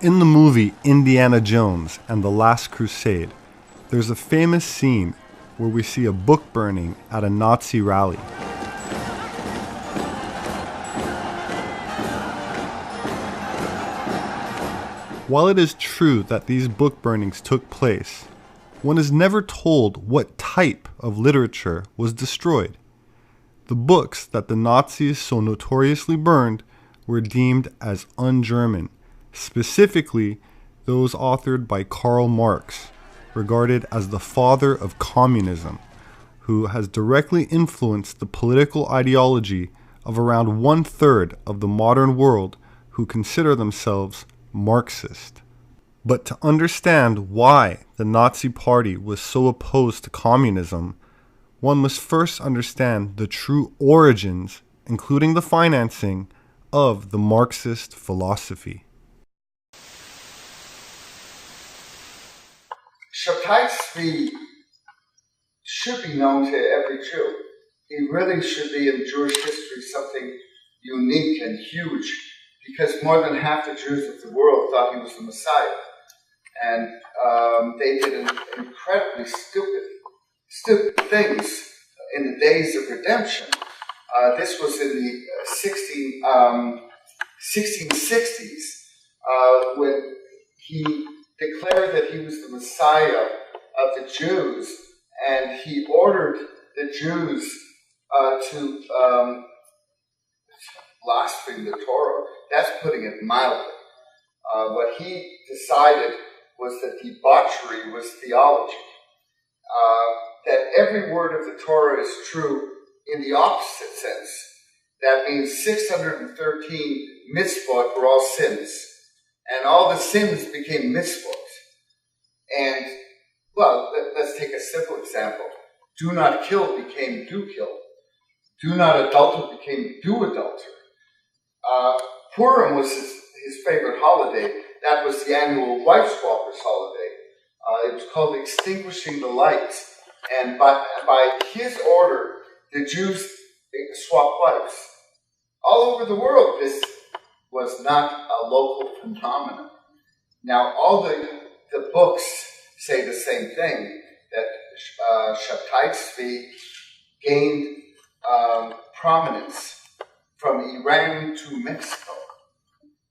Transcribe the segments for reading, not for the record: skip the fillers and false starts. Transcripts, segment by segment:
in the movie Indiana Jones and the Last Crusade, there's a famous scene where we see a book burning at a Nazi rally. While it is true that these book burnings took place, one is never told what type of literature was destroyed. The books that the Nazis so notoriously burned were deemed as un-German, specifically those authored by Karl Marx, regarded as the father of communism, who has directly influenced the political ideology of around 1/3 of the modern world who consider themselves Marxist. But to understand why the Nazi Party was so opposed to communism, one must first understand the true origins, including the financing, of the Marxist philosophy. Sabbatean should be known to every Jew. It really should be in Jewish history something unique and huge, because more than half the Jews of the world thought he was the Messiah. And they did incredibly stupid things in the days of redemption. This was in the 1660s when he declared that he was the Messiah of the Jews, and he ordered the Jews to blaspheme the Torah. That's putting it mildly. What he decided was that debauchery was theology. That every word of the Torah is true in the opposite sense. That means 613 mitzvot were all sins. And all the sins became mitzvot. And, well, let's take a simple example. Do not kill became do kill. Do not adulter became do adulter. Purim was his favorite holiday. That was the annual wife swappers holiday. It was called Extinguishing the Lights. And by his order, the Jews swapped wives. All over the world, this was not a local phenomenon. Now, all the books say the same thing, that Sabbatean gained prominence from Iran to Mexico.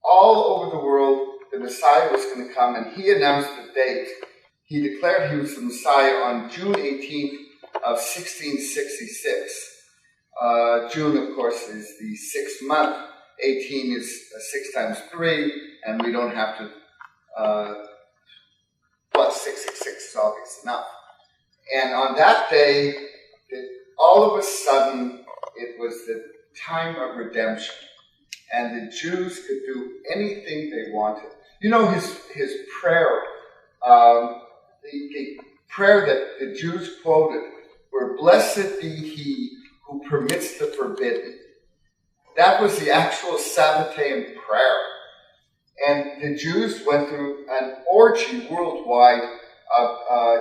All over the world, the Messiah was going to come, and he announced the date. He declared he was the Messiah on June 18th of 1666. June, of course, is the 6th month. 18 is 6 times 3, and we don't have to, 666 is obvious enough. And on that day, all of a sudden, it was the time of redemption. And the Jews could do anything they wanted. You know, his prayer, the prayer that the Jews quoted were, "Blessed be he who permits the forbidden." That was the actual Sabbatean prayer. And the Jews went through an orgy worldwide of,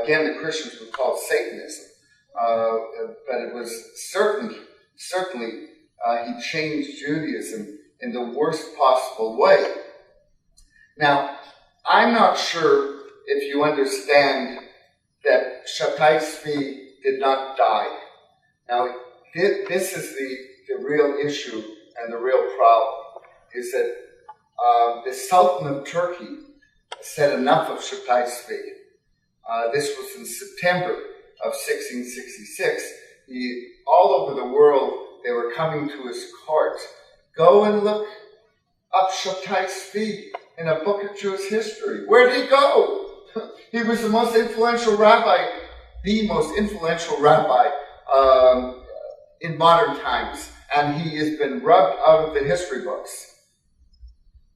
again, the Christians would call it Satanism. But it was certainly he changed Judaism in the worst possible way. Now, I'm not sure if you understand that Sabbatean did not die. Now, this is the real issue and the real problem, is that the Sultan of Turkey said enough of Sabbatean. This was in September of 1666. All over the world, they were coming to his court. Go and look up Sabbatean in a book of Jewish history. Where did he go? He was the most influential rabbi in modern times, and he has been rubbed out of the history books.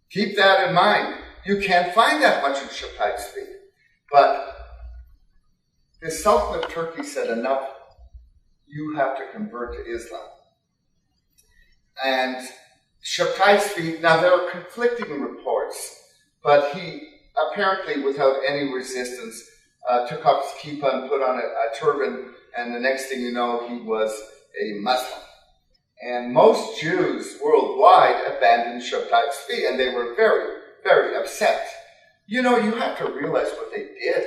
Keep that in mind. You can't find that much in Sabbatean. But the Sultan of Turkey said, enough, you have to convert to Islam. And Sabbatean, now there are conflicting reports, but he apparently, without any resistance, took off his kippah and put on a turban, and the next thing you know, he was a Muslim. And most Jews worldwide abandoned Sabbatean, and they were very, very upset. You have to realize what they did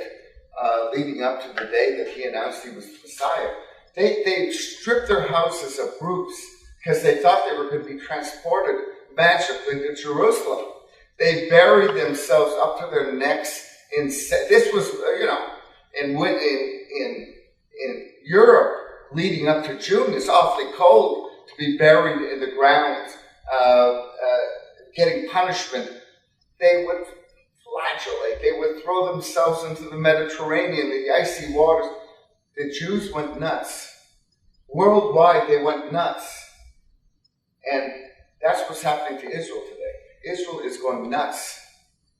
leading up to the day that he announced he was the Messiah. They stripped their houses of roofs because they thought they were going to be transported magically to Jerusalem. They buried themselves up to their necks in. This was, in Europe leading up to June. It's awfully cold to be buried in the ground, getting punishment. They would flagellate. They would throw themselves into the Mediterranean, the icy waters. The Jews went nuts. Worldwide, they went nuts. And that's what's happening to Israel today. Israel is going nuts.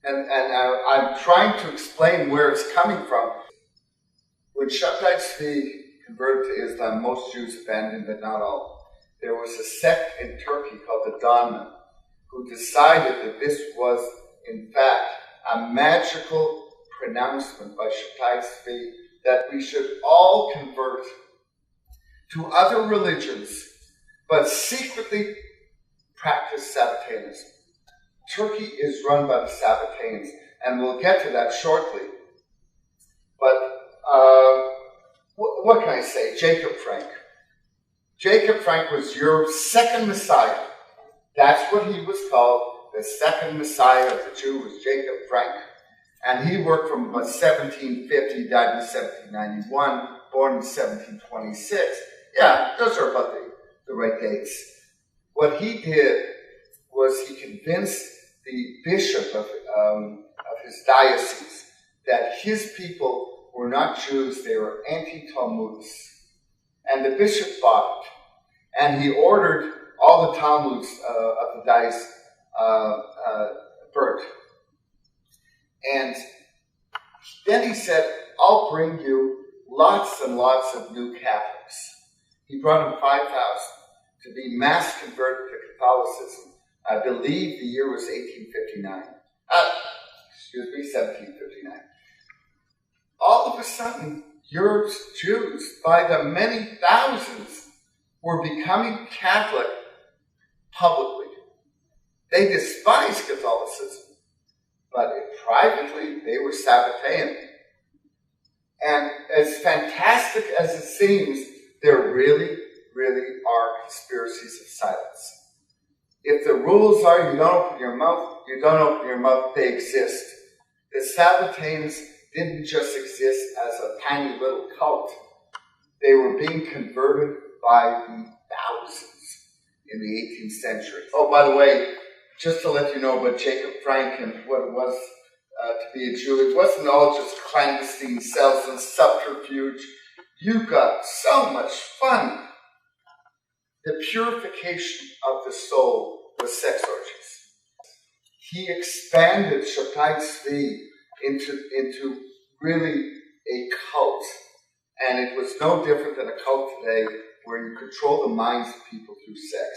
And I'm trying to explain where it's coming from. When Shabtai Tzvi converted to Islam, most Jews abandoned, but not all. There was a sect in Turkey called the Donman, who decided that this was, in fact, a magical pronouncement by Shabtai Tzvi that we should all convert to other religions, but secretly practice Sabbateanism. Turkey is run by the Sabbateans, and we'll get to that shortly. But what can I say? Jacob Frank. Jacob Frank was Europe's second Messiah. That's what he was called. The second Messiah of the Jew was Jacob Frank. And he worked from 1750, died in 1791, born in 1726. Yeah, those are about the right dates. What he did was he convinced the bishop of his diocese that his people were not Jews, they were anti-Talmudists. And the bishop bought it. And he ordered all the Talmuds of the diocese burnt. And then he said, I'll bring you lots and lots of new Catholics. He brought him 5,000 to be mass converted to Catholicism. I believe the year was 1759. All of a sudden, Europe's Jews, by the many thousands, were becoming Catholic publicly. They despised Catholicism, but privately, they were Sabbatean. And as fantastic as it seems, there really, really are conspiracies of silence. If the rules are you don't open your mouth, you don't open your mouth, they exist. The Sabbateans didn't just exist as a tiny little cult. They were being converted by the thousands in the 18th century. Oh, by the way, just to let you know about Jacob Frank and what it was to be a Jew, it wasn't all just clandestine cells and subterfuge. You got so much fun. The purification of the soul was sex orgies. He expanded Shabtai Tzvi into really a cult. And it was no different than a cult today where you control the minds of people through sex.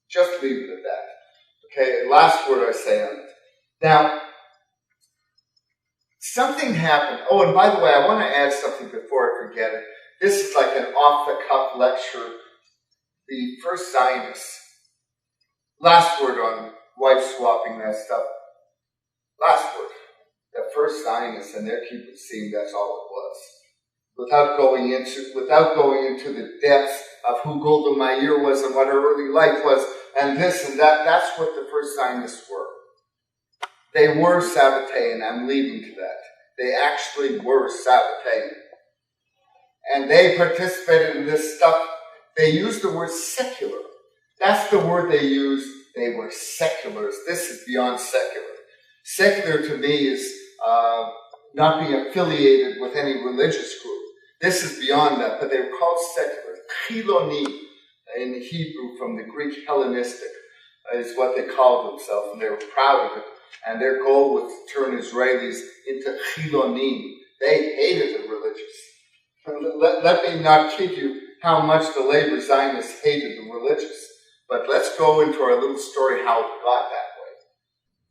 Just leave it at that. Okay, last word I say on it. Now, something happened. Oh, and by the way, I want to add something before I forget it. This is like an off-the-cuff lecture. The first Zionists. Last word on wife swapping, that stuff. Last word. The first Zionists and their kibbutz scene, that's all it was. Without going into the depths of who Golda Meir was and what her early life was, and this and that, that's what the first Zionists were. They were Sabbatean, I'm leading to that. They actually were Sabbatean. And they participated in this stuff. They used the word secular. That's the word they used. They were seculars. This is beyond secular. Secular to me is not being affiliated with any religious group. This is beyond that, but they were called secular. Chiloni in Hebrew from the Greek Hellenistic is what they called themselves, and they were proud of it. And their goal was to turn Israelis into Chilonim. They hated the religious. Let me not kid you how much the labor Zionists hated the religious. But let's go into our little story how it got that way.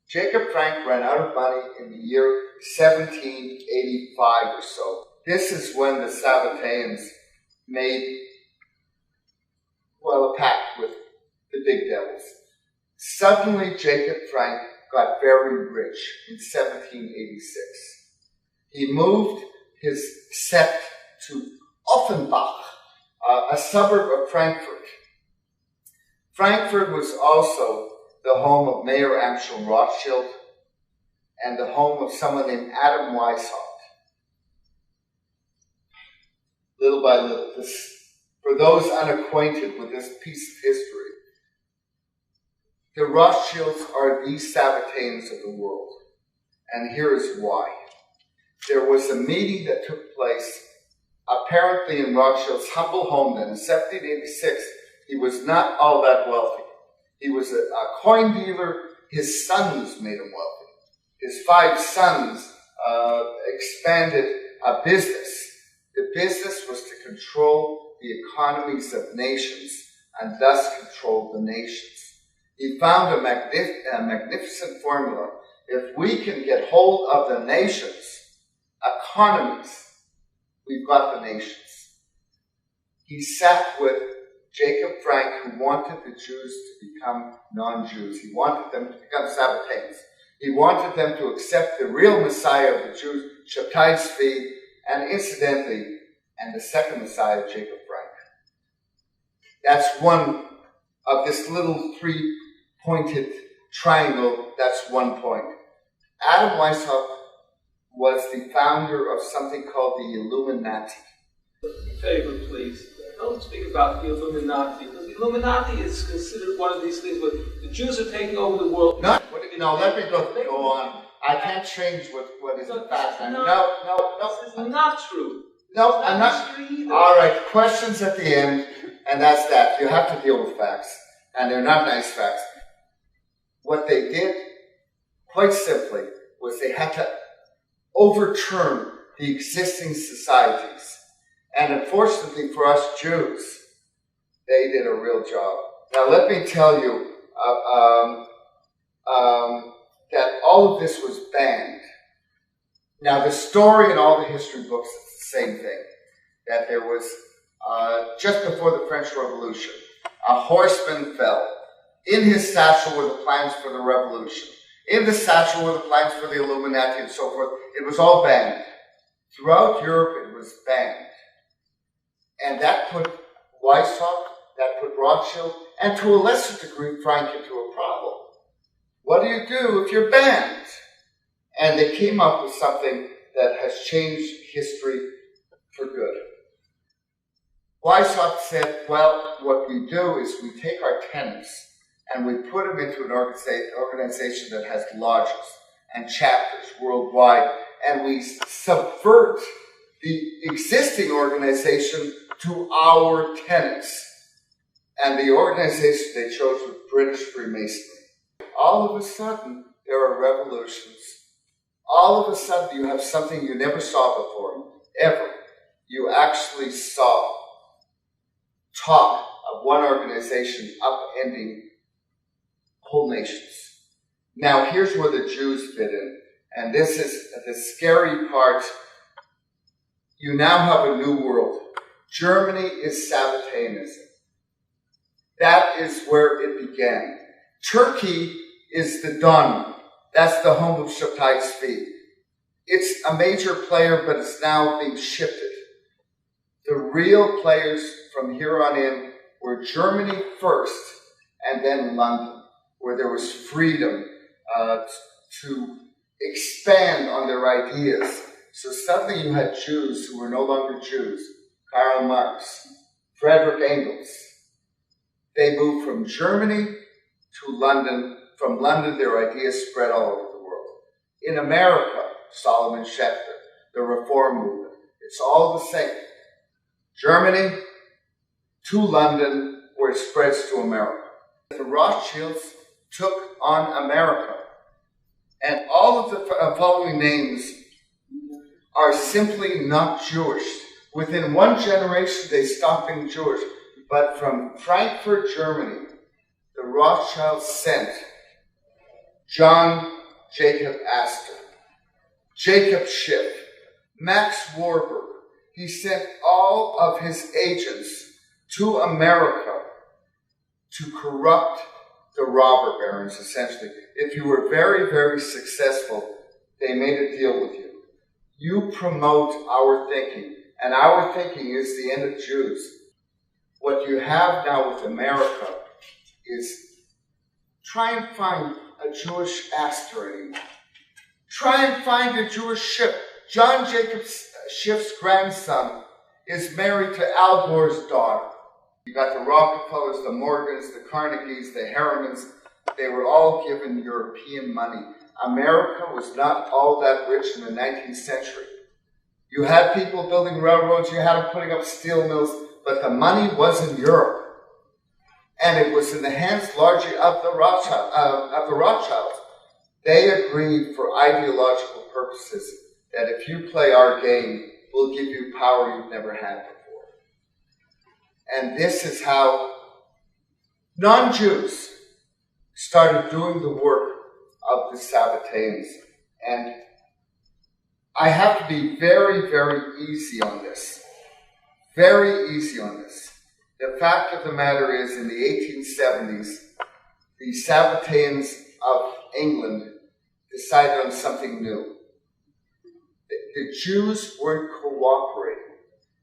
Jacob Frank ran out of money in the year 1785 or so. This is when the Sabbateans made, a pact with the big devils. Suddenly, Jacob Frank got very rich in 1786. He moved his sect to Offenbach, a suburb of Frankfurt. Frankfurt was also the home of Mayor Amschel Rothschild and the home of someone named Adam Weishaupt. Little by little, for those unacquainted with this piece of history, the Rothschilds are the Sabbateans of the world. And here is why. There was a meeting that took place apparently in Rothschild's humble home then. In 1786, he was not all that wealthy. He was a coin dealer. His sons made him wealthy. His 5 sons expanded a business. The business was to control the economies of nations and thus control the nations. He found a magnificent formula. If we can get hold of the nations' economies, we've got the nations. He sat with Jacob Frank, who wanted the Jews to become non-Jews. He wanted them to become Sabbateans. He wanted them to accept the real Messiah of the Jews, Shabtai Tzvi, and incidentally, and the second Messiah, Jacob Frank. That's one of this little 3-pointed triangle. That's one point. Adam Weishaupt was the founder of something called the Illuminati. Favor, please. Don't speak about the Illuminati, because the Illuminati is considered one of these things where the Jews are taking over the world. Let me go on. I can't change what is a fact. No. This is not true. No, I'm not. All right, questions at the end, and that's that. You have to deal with facts, and they're not nice facts. What they did, quite simply, was they had to overturn the existing societies. And unfortunately for us Jews, they did a real job. Now let me tell you that all of this was banned. Now the story in all the history books is the same thing. That there was, just before the French Revolution, a horseman fell. In his satchel were the plans for the revolution. In the satchel were the plans for the Illuminati and so forth. It was all banned. Throughout Europe, it was banned. And that put Weishaupt, that put Rothschild, and to a lesser degree, Frank into a problem. What do you do if you're banned? And they came up with something that has changed history for good. Weishaupt said, well, what we do is we take our tenets and we put them into an organization that has lodges and chapters worldwide, and we subvert the existing organization to our tenets. And the organization they chose was British Freemasonry. All of a sudden, there are revolutions. All of a sudden, you have something you never saw before, ever. You actually saw talk of one organization upending whole nations. Now, here's where the Jews fit in. And this is the scary part. You now have a new world. Germany is Sabbateanism. That is where it began. Turkey is the Don. That's the home of Shabtai Tzvi. It's a major player, but it's now being shifted. The real players from here on in were Germany first, and then London, where there was freedom to expand on their ideas. So suddenly you had Jews who were no longer Jews. Karl Marx, Friedrich Engels. They moved from Germany to London. From London, their ideas spread all over the world. In America, Solomon Schechter, the Reform movement. It's all the same. Germany to London, where it spreads to America. The Rothschilds took on America. And all of the following names are simply not Jewish. Within one generation, they stopped being Jewish. But from Frankfurt, Germany, the Rothschilds sent John Jacob Astor, Jacob Schiff, Max Warburg. He sent all of his agents to America to corrupt the robber barons, essentially. If you were very, very successful, they made a deal with you. You promote our thinking, and our thinking is the end of Jews. What you have now with America is try and find a Jewish Astor anymore. Try and find a Jewish Schiff. John Jacob Schiff's grandson is married to Al Gore's daughter. You got the Rockefellers, the Morgans, the Carnegies, the Harrimans. They were all given European money. America was not all that rich in the 19th century. You had people building railroads, you had them putting up steel mills, but the money was in Europe. And it was in the hands largely of the Rothschilds. They agreed for ideological purposes that if you play our game, we'll give you power you've never had before. And this is how non-Jews started doing the work of the Sabbateans. And I have to be very, very easy on this. Very easy on this. The fact of the matter is, in the 1870s, the Sabbateans of England decided on something new. The Jews weren't cooperating.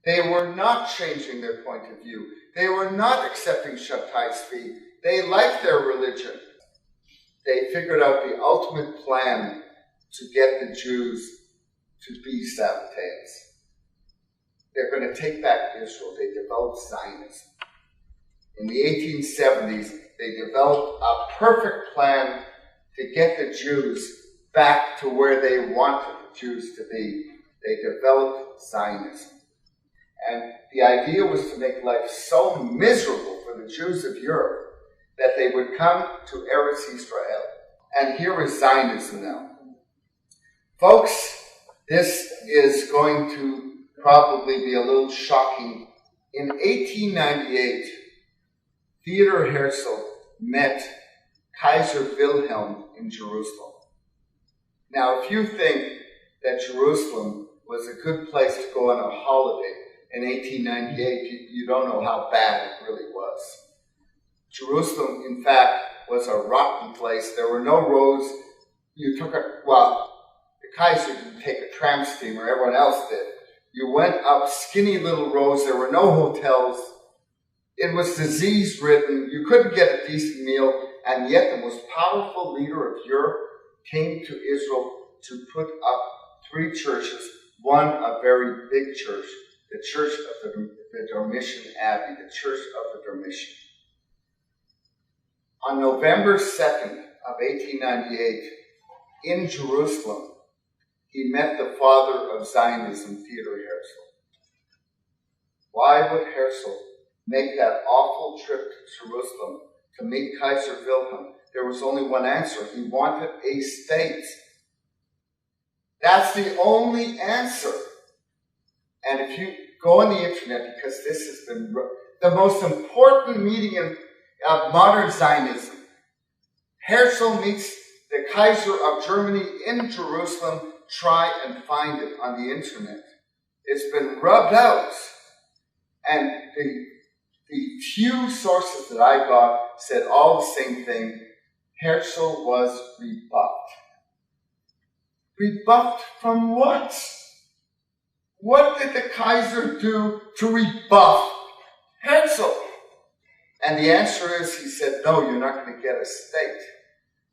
They were not changing their point of view. They were not accepting Shabbatai's fee. They liked their religion. They figured out the ultimate plan to get the Jews to be Sabbateans. They're going to take back Israel. They developed Zionism. In the 1870s, they developed a perfect plan to get the Jews back to where they wanted the Jews to be. They developed Zionism. And the idea was to make life so miserable for the Jews of Europe that they would come to Eretz Israel. And here is Zionism now. Folks, this is going to probably be a little shocking. In 1898, Theodor Herzl met Kaiser Wilhelm in Jerusalem. Now, if you think that Jerusalem was a good place to go on a holiday in 1898, you don't know how bad it really was. Jerusalem, in fact, was a rotten place. There were no roads. The Kaiser didn't take a tram steamer, everyone else did. You went up skinny little roads. There were no hotels. It was disease-ridden. You couldn't get a decent meal. And yet the most powerful leader of Europe came to Israel to put up 3 churches. One, a very big church, the Church of the Dormition Abbey, the Church of the Dormition. On November 2nd of 1898, in Jerusalem, he met the father of Zionism, Theodor Herzl. Why would Herzl make that awful trip to Jerusalem to meet Kaiser Wilhelm? There was only one answer. He wanted a state. That's the only answer. And if you go on the internet, because this has been the most important meeting of modern Zionism, Herzl meets the Kaiser of Germany in Jerusalem. Try and find it on the internet. It's been rubbed out. And the few sources that I got said all the same thing. Herzl was rebuffed. Rebuffed from what? What did the Kaiser do to rebuff Herzl? And the answer is, he said, no, you're not going to get a state.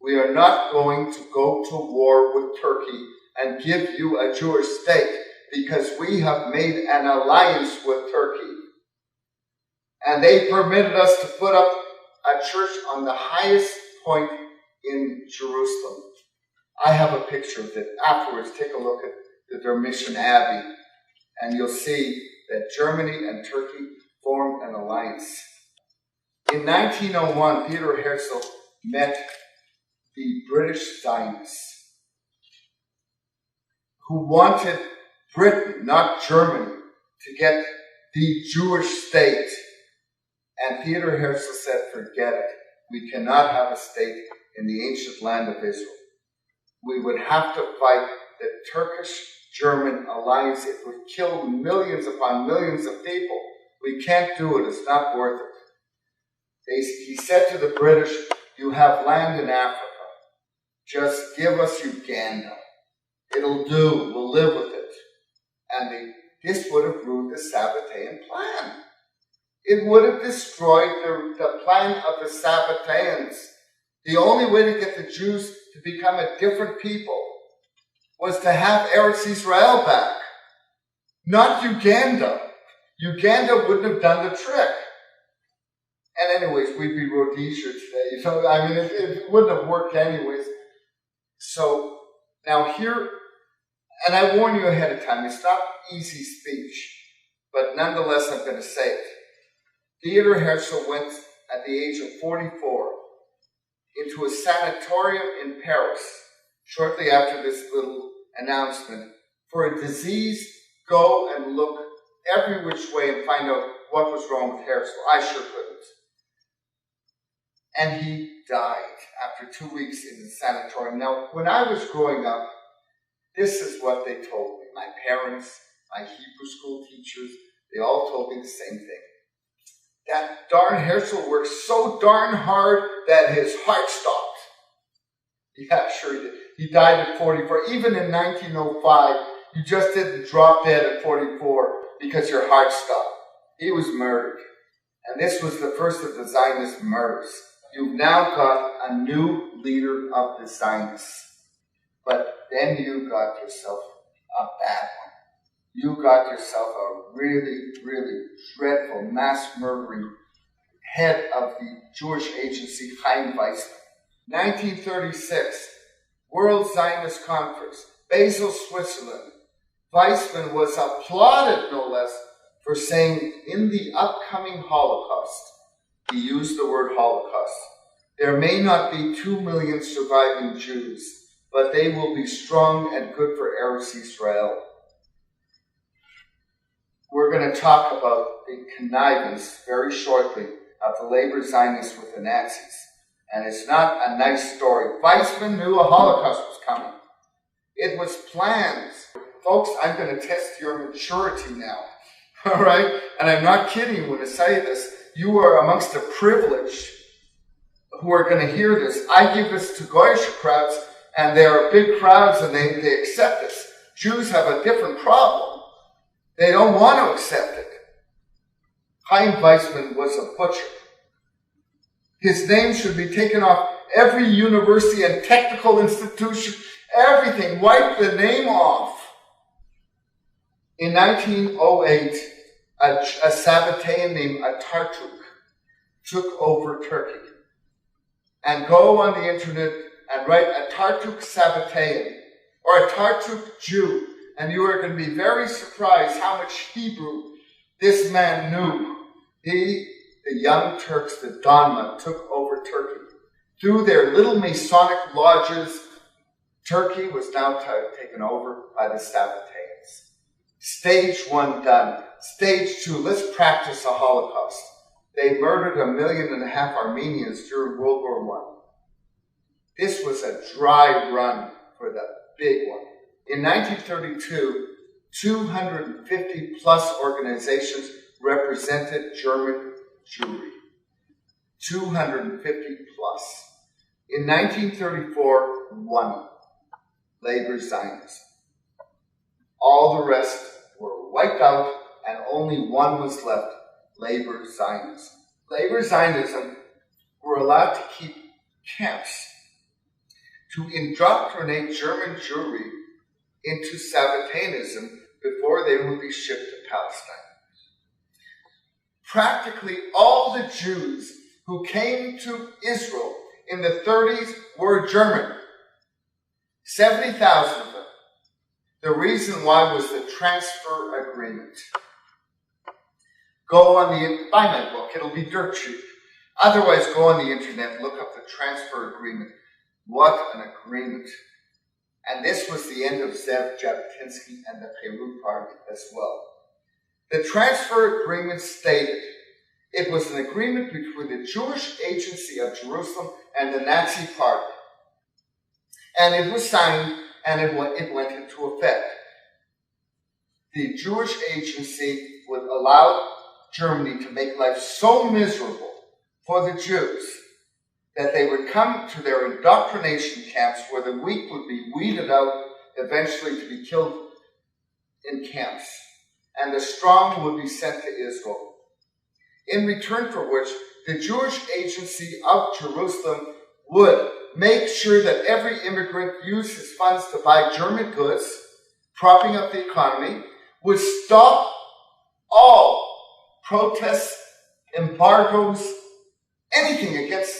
We are not going to go to war with Turkey and give you a Jewish state because we have made an alliance with Turkey. And they permitted us to put up a church on the highest point in Jerusalem. I have a picture of it. Afterwards, take a look at the Dormition Abbey, and you'll see that Germany and Turkey formed an alliance. In 1901, Theodor Herzl met the British Zionists who wanted Britain, not Germany, to get the Jewish state. And Theodor Herzl said, forget it. We cannot have a state in the ancient land of Israel. We would have to fight the Turkish-German alliance. It would kill millions upon millions of people. We can't do it. It's not worth it. He said to the British, You have land in Africa. Just give us Uganda. It'll do. We'll live with it. And this would have ruined the Sabbatean plan. It would have destroyed the plan of the Sabbateans. The only way to get the Jews to become a different people was to have Eretz Israel back, not Uganda. Uganda wouldn't have done the trick. And anyways, we'd be Rhodesia today. So, I mean, it wouldn't have worked anyways. So, now here, and I warn you ahead of time, it's not easy speech, but nonetheless, I'm going to say it. Theodor Herzl went at the age of 44 into a sanatorium in Paris shortly after this little announcement. For a disease, go and look every which way and find out what was wrong with Herzl. I sure couldn't. And he died after 2 weeks in the sanatorium. Now, when I was growing up, this is what they told me. My parents, my Hebrew school teachers, they all told me the same thing. That darn Herzl worked so darn hard that his heart stopped. Yeah, sure he did. He died at 44. Even in 1905, you just didn't drop dead at 44 because your heart stopped. He was murdered. And this was the first of the Zionist murders. You've now got a new leader of the Zionists. But then you got yourself a bad one. You got yourself a really, really dreadful, mass-murdering head of the Jewish agency, Chaim Weizmann. 1936, World Zionist Conference, Basel, Switzerland. Weizmann was applauded, no less, for saying, in the upcoming Holocaust, he used the word Holocaust, there may not be 2 million surviving Jews, but they will be strong and good for Eretz Israel. We're going to talk about the connivance very shortly of the labor Zionists with the Nazis. And it's not a nice story. Weizmann knew a Holocaust was coming. It was planned. Folks, I'm going to test your maturity now. All right? And I'm not kidding when I say this. You are amongst the privileged who are going to hear this. I give this to Goyish crowds, and they are big crowds, and they accept this. Jews have a different problem. They don't want to accept it. Chaim Weizmann was a butcher. His name should be taken off every university and technical institution, everything. Wipe the name off. In 1908, a Sabbatean named Atatürk took over Turkey. And go on the internet and write Atatürk Sabbatean or Atatürk Jew, and you are going to be very surprised how much Hebrew this man knew. The Young Turks, the Donma, took over Turkey. Through their little Masonic lodges, Turkey was now taken over by the Sabbateans. Stage 1 done. Stage 2, let's practice a Holocaust. They murdered 1.5 million Armenians during World War I. This was a dry run for the big one. In 1932, 250 plus organizations represented German Jewry. 250 plus. In 1934, 1. Labor Zionism. All the rest were wiped out, and only 1 was left, Labor Zionism. Labor Zionism were allowed to keep camps to indoctrinate German Jewry into Sabbateanism before they would be shipped to Palestine. Practically all the Jews who came to Israel in the 30s were German. 70,000 of them. The reason why was the transfer agreement. Go on buy my book, it'll be dirt cheap. Otherwise, go on the internet, look up the transfer agreement. What an agreement. And this was the end of Zev Jabotinsky and the Peru Party as well. The transfer agreement stated it was an agreement between the Jewish Agency of Jerusalem and the Nazi Party. And it was signed and it went into effect. The Jewish Agency would allow Germany to make life so miserable for the Jews that they would come to their indoctrination camps where the weak would be weeded out, eventually to be killed in camps, and the strong would be sent to Israel. In return for which, the Jewish agency of Jerusalem would make sure that every immigrant used his funds to buy German goods, propping up the economy, would stop all protests, embargoes, anything against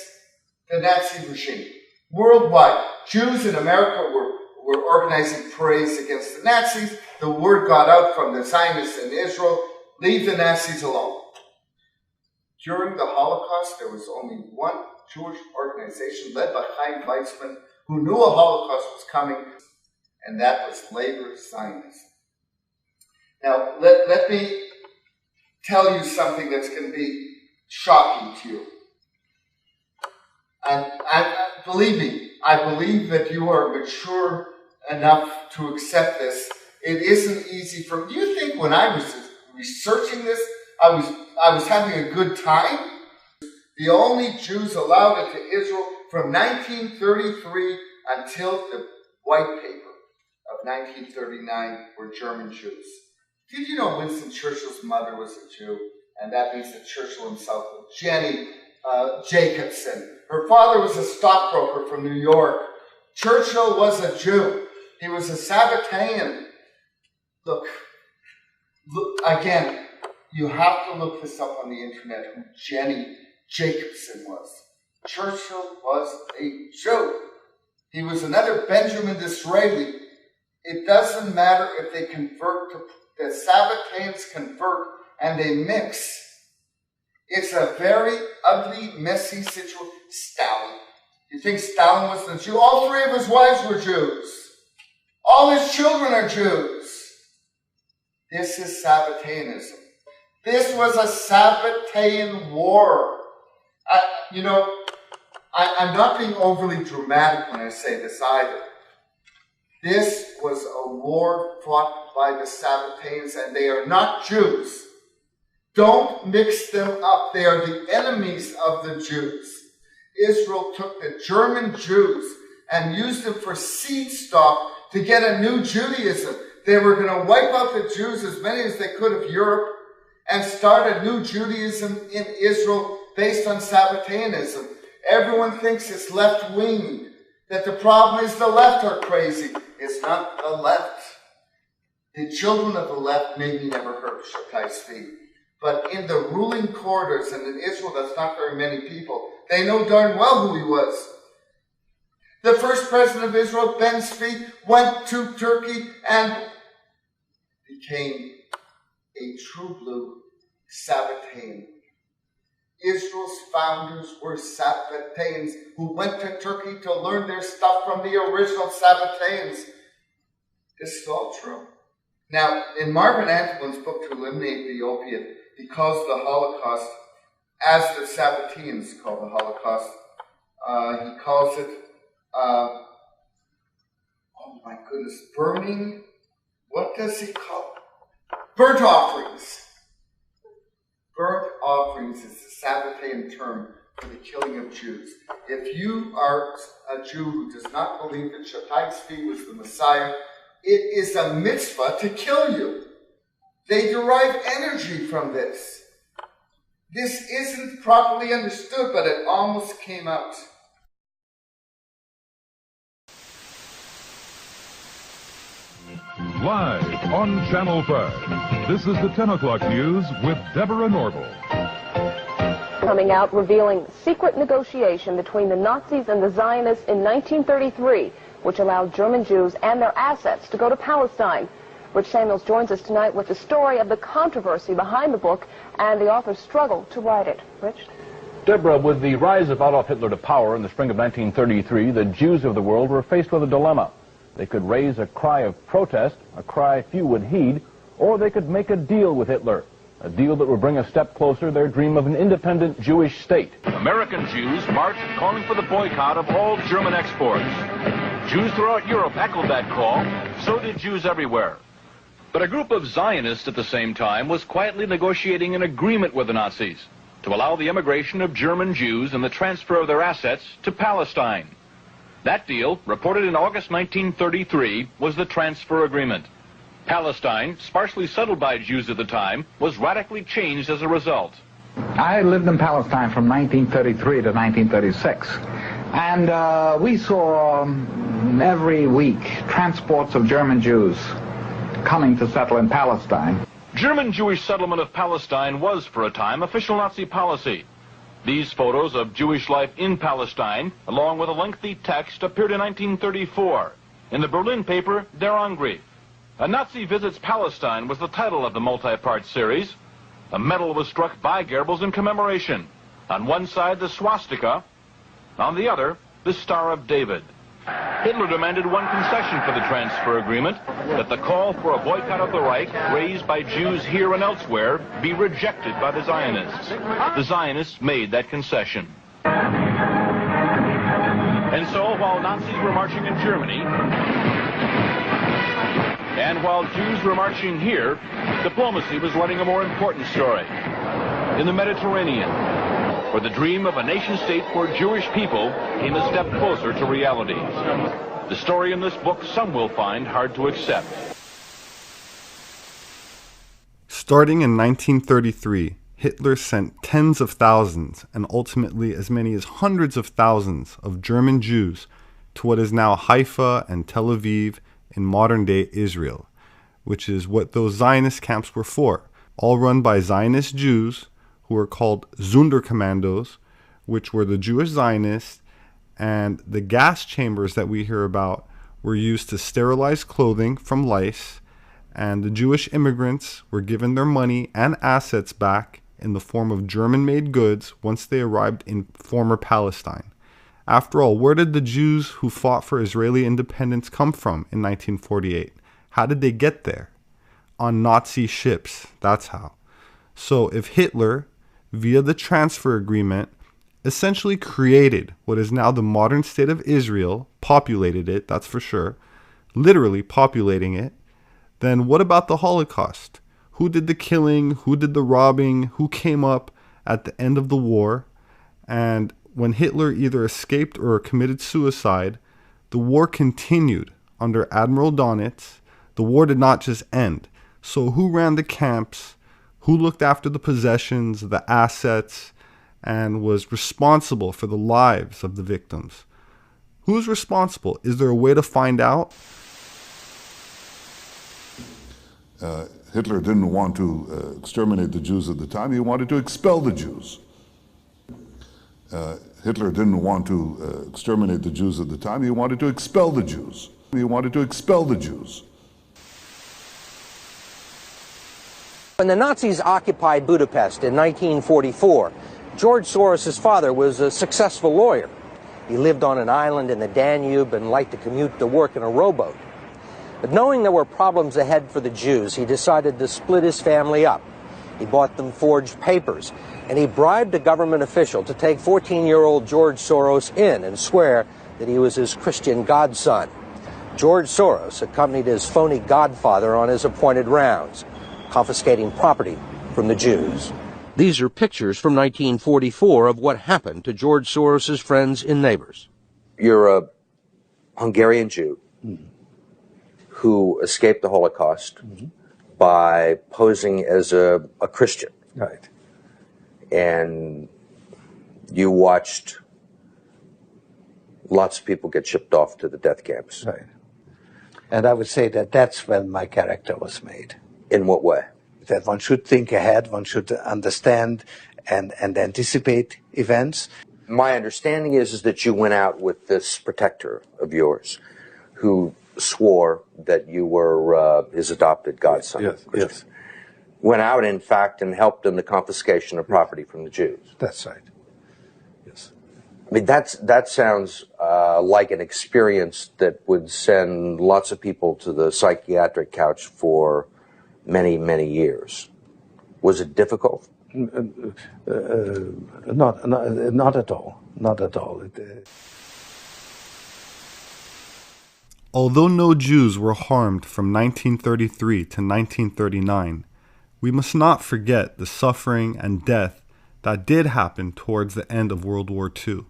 the Nazi regime. Worldwide, Jews in America were organizing parades against the Nazis. The word got out from the Zionists in Israel, leave the Nazis alone. During the Holocaust, there was only one Jewish organization led by Chaim Weizmann who knew a Holocaust was coming, and that was Labor Zionism. Now, let me tell you something that's going to be shocking to you. And believe me, I believe that you are mature enough to accept this. It isn't easy for me. Do you think when I was researching this, I was having a good time? The only Jews allowed into Israel from 1933 until the White Paper of 1939 were German Jews. Did you know Winston Churchill's mother was a Jew? And that means that Churchill himself was Jenny Jacobson. Her father was a stockbroker from New York. Churchill was a Jew. He was a Sabbatean. Look, again, you have to look this up on the internet, who Jenny Jacobson was. Churchill was a Jew. He was another Benjamin Disraeli. It doesn't matter if they convert to, the Sabbateans convert and they mix. It's a very ugly, messy situation. Stalin. You think Stalin was a Jew? All three of his wives were Jews. All his children are Jews. This is Sabbateanism. This was a Sabbatean war. I'm not being overly dramatic when I say this either. This was a war fought by the Sabbateans, and they are not Jews. Don't mix them up. They are the enemies of the Jews. Israel took the German Jews and used them for seed stock to get a new Judaism. They were going to wipe out the Jews, as many as they could, of Europe, and start a new Judaism in Israel based on Sabbateanism. Everyone thinks it's left-wing, that the problem is the left are crazy. It's not the left. The children of the left maybe never heard of Shaddai Tzvi. But in the ruling quarters, and in Israel that's not very many people, they know darn well who he was. The first president of Israel, Ben Tzvi, went to Turkey and became a true blue Sabbatean. Israel's founders were Sabbateans who went to Turkey to learn their stuff from the original Sabbateans. This is all true. Now, in Marvin Antolin's book, To Eliminate the Opiate, he calls the Holocaust, as the Sabbateans call the Holocaust, he calls it, oh my goodness, burning, what does he call it? Burnt offerings. Burnt offerings is the Sabbatean term for the killing of Jews. If you are a Jew who does not believe that Shaddai Tzvi was the Messiah, it is a mitzvah to kill you. They derive energy from this. This isn't properly understood, but it almost came out. Live on Channel 5, this is the 10 o'clock news with Deborah Norville. Coming out revealing secret negotiation between the Nazis and the Zionists in 1933, which allowed German Jews and their assets to go to Palestine. Rich Samuels joins us tonight with the story of the controversy behind the book and the author's struggle to write it. Rich? Deborah, with the rise of Adolf Hitler to power in the spring of 1933, the Jews of the world were faced with a dilemma. They could raise a cry of protest, a cry few would heed, or they could make a deal with Hitler, a deal that would bring a step closer to their dream of an independent Jewish state. American Jews marched calling for the boycott of all German exports. Jews throughout Europe echoed that call, so did Jews everywhere. But a group of Zionists at the same time was quietly negotiating an agreement with the Nazis. to allow the immigration of German Jews and the transfer of their assets to Palestine. That deal, reported in August 1933, was the transfer agreement. Palestine, sparsely settled by Jews at the time, was radically changed as a result. I lived in Palestine from 1933 to 1936, and we saw every week transports of German Jews coming to settle in Palestine. German Jewish settlement of Palestine was, for a time, official Nazi policy. These photos of Jewish life in Palestine, along with a lengthy text, appeared in 1934 in the Berlin paper Der Angriff. A Nazi Visits Palestine was the title of the multi-part series. A medal was struck by Goebbels in commemoration. On one side, the swastika. On the other, the Star of David. Hitler demanded one concession for the transfer agreement, that the call for a boycott of the Reich, raised by Jews here and elsewhere, be rejected by the Zionists. The Zionists made that concession. And so, while Nazis were marching in Germany, and while Jews were marching here, diplomacy was running a more important story. In the Mediterranean, where the dream of a nation-state for Jewish people came a step closer to reality. The story in this book some will find hard to accept. Starting in 1933, Hitler sent tens of thousands and ultimately as many as hundreds of thousands of German Jews to what is now Haifa and Tel Aviv in modern-day Israel, which is what those Zionist camps were for, all run by Zionist Jews who were called Sonderkommandos, which were the Jewish Zionists, and the gas chambers that we hear about were used to sterilize clothing from lice, and the Jewish immigrants were given their money and assets back in the form of German-made goods once they arrived in former Palestine. After all, where did the Jews who fought for Israeli independence come from in 1948? How did they get there? On Nazi ships, that's how. So if Hitler, via the transfer agreement, essentially created what is now the modern state of Israel, populated it, that's for sure, literally populating it, then what about the Holocaust? Who did the killing? Who did the robbing? Who came up at the end of the war? And when Hitler either escaped or committed suicide, the war continued under Admiral Donitz. The war did not just end. So who ran the camps? Who looked after the possessions, the assets, and was responsible for the lives of the victims? Who's responsible? Is there a way to find out? Hitler didn't want to exterminate the Jews at the time. He wanted to expel the Jews. Hitler didn't want to exterminate the Jews at the time. He wanted to expel the Jews. He wanted to expel the Jews. When the Nazis occupied Budapest in 1944, George Soros' father was a successful lawyer. He lived on an island in the Danube and liked to commute to work in a rowboat. But knowing there were problems ahead for the Jews, he decided to split his family up. He bought them forged papers, and he bribed a government official to take 14-year-old George Soros in and swear that he was his Christian godson. George Soros accompanied his phony godfather on his appointed rounds, confiscating property from the Jews. These are pictures from 1944 of what happened to George Soros' friends and neighbors. You're a Hungarian Jew who escaped the Holocaust by posing as a Christian. Right. And you watched lots of people get shipped off to the death camps. Right. And I would say that that's when my character was made. In what way? That one should think ahead, one should understand and anticipate events. My understanding is that you went out with this protector of yours who swore that you were his adopted godson. Yes, yes. Went out, in fact, and helped in the confiscation of property from the Jews. That's right. Yes. I mean, that sounds like an experience that would send lots of people to the psychiatric couch for many, many years. Was it difficult? Not at all. Not at all. Although no Jews were harmed from 1933 to 1939, we must not forget the suffering and death that did happen towards the end of World War II,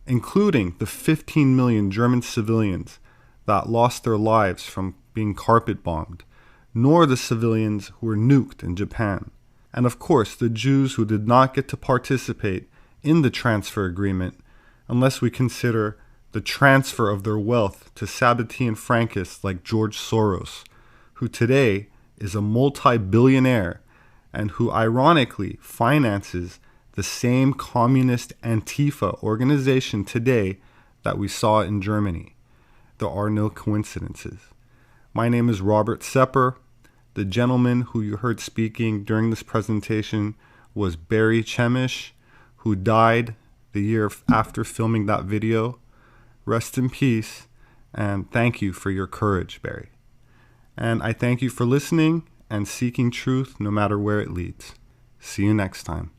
including the 15 million German civilians that lost their lives from being carpet bombed, nor the civilians who were nuked in Japan, and of course the Jews who did not get to participate in the transfer agreement unless we consider the transfer of their wealth to Sabbatean Frankists like George Soros, who today is a multi-billionaire and who ironically finances the same communist Antifa organization today that we saw in Germany. There are no coincidences. My name is Robert Sepher. The gentleman who you heard speaking during this presentation was Barry Chamish, who died the year after filming that video. Rest in peace, and thank you for your courage, Barry. And I thank you for listening and seeking truth no matter where it leads. See you next time.